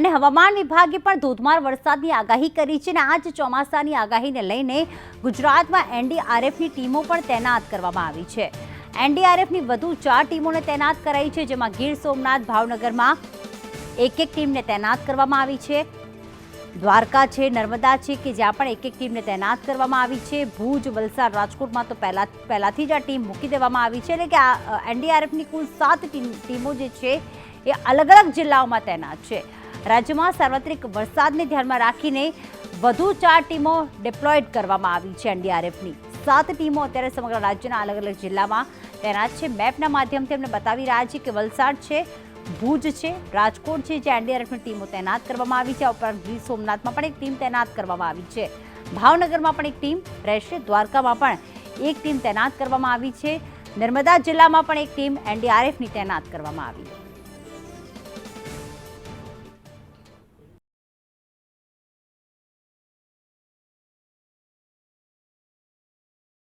અને હવામાન વિભાગે પણ ધોધમાર વરસાદની આગાહી કરી છે અને આ જ ચોમાસાની આગાહીને લઈને ગુજરાતમાં એનડીઆરએફની ટીમો પણ તૈનાત કરવામાં આવી છે। એનડીઆરએફની વધુ 4 ટીમોને તૈનાત કરાઈ છે, જેમાં ગીર સોમનાથ, ભાવનગરમાં એક ટીમને તૈનાત કરવામાં આવી છે, દ્વારકા છે, નર્મદા છે કે જ્યાં પણ એક ટીમને તૈનાત કરવામાં આવી છે, ભુજ, વલસાડ, રાજકોટમાં તો પહેલાથી જ આ ટીમ મૂકી દેવામાં આવી છે। એટલે કે આ એનડીઆરએફની કુલ 7 ટીમો જે છે એ અલગ અલગ જિલ્લાઓમાં તૈનાત છે। રાજ્યમાં સાર્વત્રિક વરસાદને ધ્યાનમાં રાખીને વધુ 4 ટીમો ડિપ્લોયડ કરવામાં આવી છે। એનડીઆરએફની 7 ટીમો અત્યારે સમગ્ર રાજ્યના અલગ અલગ જિલ્લામાં તૈનાત છે। મેપના માધ્યમથી અમને બતાવી રહ્યા છે કે વલસાડ છે, ભુજ છે, રાજકોટ છે, જ્યાં એનડીઆરએફની ટીમો તૈનાત કરવામાં આવી છે। આ ઉપરાંત ગીર સોમનાથમાં પણ એક ટીમ તૈનાત કરવામાં આવી છે, ભાવનગરમાં પણ એક ટીમ રહેશે, દ્વારકામાં પણ એક ટીમ તૈનાત કરવામાં આવી છે, નર્મદા જિલ્લામાં પણ એક ટીમ એનડીઆરએફની તૈનાત કરવામાં આવી છે।